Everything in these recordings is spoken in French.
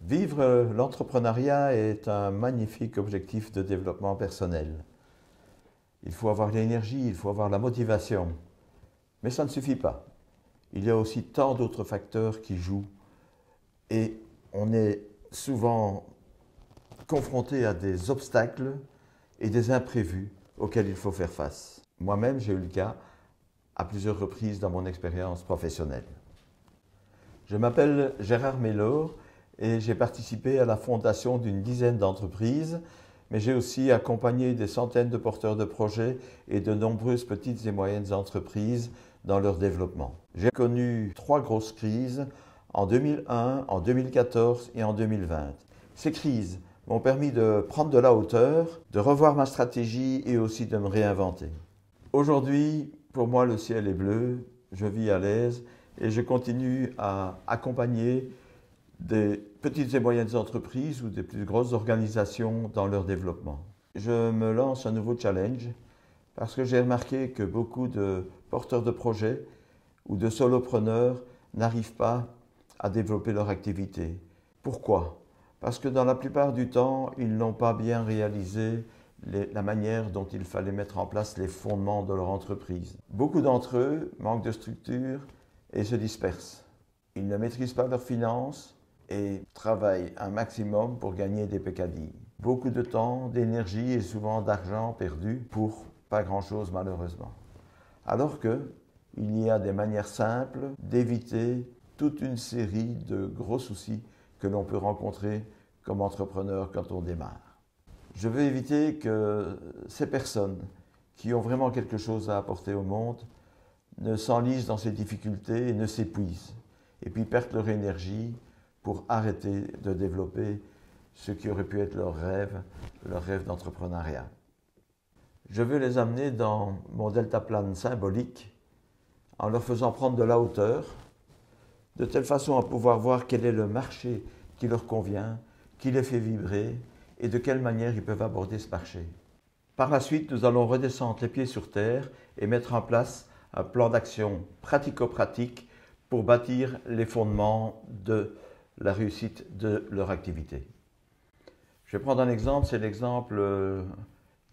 Vivre l'entrepreneuriat est un magnifique objectif de développement personnel. Il faut avoir l'énergie, il faut avoir la motivation. Mais ça ne suffit pas. Il y a aussi tant d'autres facteurs qui jouent et on est souvent confronté à des obstacles et des imprévus auxquels il faut faire face. Moi-même, j'ai eu le cas à plusieurs reprises dans mon expérience professionnelle. Je m'appelle Gérard Mellor et j'ai participé à la fondation d'une dizaine d'entreprises, mais j'ai aussi accompagné des centaines de porteurs de projets et de nombreuses petites et moyennes entreprises dans leur développement. J'ai connu 3 grosses crises en 2001, en 2014 et en 2020. Ces crises m'ont permis de prendre de la hauteur, de revoir ma stratégie et aussi de me réinventer. Aujourd'hui, pour moi, le ciel est bleu, je vis à l'aise et je continue à accompagner des petites et moyennes entreprises ou des plus grosses organisations dans leur développement. Je me lance un nouveau challenge parce que j'ai remarqué que beaucoup de porteurs de projets ou de solopreneurs n'arrivent pas à développer leur activité. Pourquoi ? Parce que dans la plupart du temps, ils n'ont pas bien réalisé la manière dont il fallait mettre en place les fondements de leur entreprise. Beaucoup d'entre eux manquent de structure et se dispersent. Ils ne maîtrisent pas leurs finances et travaillent un maximum pour gagner des peccadilles. Beaucoup de temps, d'énergie et souvent d'argent perdu pour pas grand-chose malheureusement. Alors qu'il y a des manières simples d'éviter toute une série de gros soucis que l'on peut rencontrer comme entrepreneur quand on démarre. Je veux éviter que ces personnes qui ont vraiment quelque chose à apporter au monde ne s'enlisent dans ces difficultés et ne s'épuisent, et puis perdent leur énergie pour arrêter de développer ce qui aurait pu être leur rêve d'entrepreneuriat. Je veux les amener dans mon deltaplan symbolique en leur faisant prendre de la hauteur, de telle façon à pouvoir voir quel est le marché qui leur convient, qui les fait vibrer et de quelle manière ils peuvent aborder ce marché. Par la suite, nous allons redescendre les pieds sur terre et mettre en place un plan d'action pratico-pratique pour bâtir les fondements de la réussite de leur activité. Je vais prendre un exemple, c'est l'exemple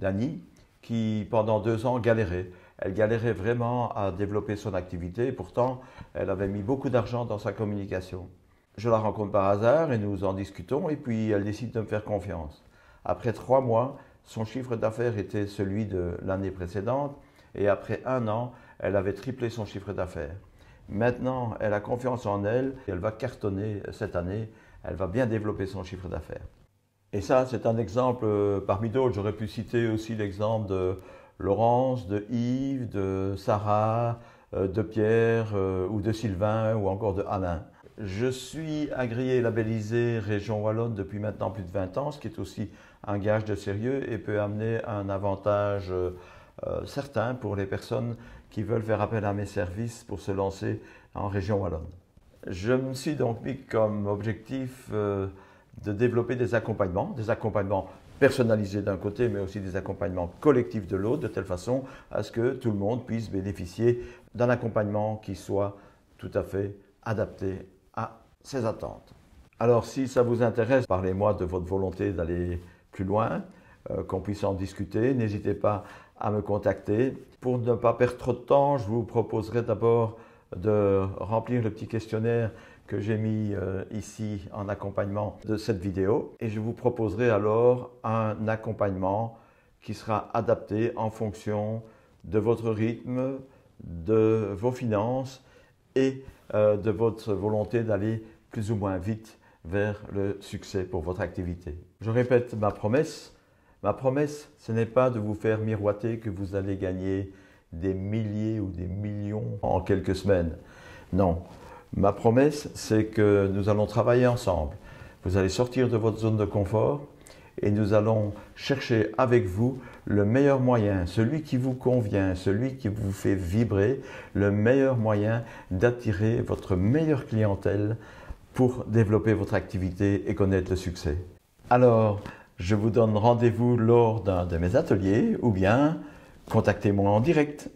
d'Annie qui pendant 2 ans galérait. Elle galérait vraiment à développer son activité et pourtant elle avait mis beaucoup d'argent dans sa communication. Je la rencontre par hasard et nous en discutons et puis elle décide de me faire confiance. Après 3 mois, son chiffre d'affaires était celui de l'année précédente et après 1 an, elle avait triplé son chiffre d'affaires. Maintenant, elle a confiance en elle et elle va cartonner cette année, elle va bien développer son chiffre d'affaires. Et ça, c'est un exemple parmi d'autres. J'aurais pu citer aussi l'exemple de Laurence, de Yves, de Sarah, de Pierre ou de Sylvain ou encore de Alain. Je suis agréé et labellisé Région Wallonne depuis maintenant plus de 20 ans, ce qui est aussi un gage de sérieux et peut amener un avantage certain pour les personnes qui veulent faire appel à mes services pour se lancer en Région Wallonne. Je me suis donc mis comme objectif de développer des accompagnements personnalisés d'un côté, mais aussi des accompagnements collectifs de l'autre, de telle façon à ce que tout le monde puisse bénéficier d'un accompagnement qui soit tout à fait adapté à ses attentes. Alors si ça vous intéresse, parlez-moi de votre volonté d'aller plus loin, qu'on puisse en discuter. N'hésitez pas à me contacter. Pour ne pas perdre trop de temps, je vous proposerai d'abord de remplir le petit questionnaire que j'ai mis ici en accompagnement de cette vidéo. Et je vous proposerai alors un accompagnement qui sera adapté en fonction de votre rythme, de vos finances et de votre volonté d'aller plus ou moins vite vers le succès pour votre activité. Je répète ma promesse. Ma promesse, ce n'est pas de vous faire miroiter que vous allez gagner des milliers ou des millions en quelques semaines. Non. Ma promesse, c'est que nous allons travailler ensemble. Vous allez sortir de votre zone de confort et nous allons chercher avec vous le meilleur moyen, celui qui vous convient, celui qui vous fait vibrer, le meilleur moyen d'attirer votre meilleure clientèle pour développer votre activité et connaître le succès. Alors, je vous donne rendez-vous lors d'un de mes ateliers ou bien contactez-moi en direct.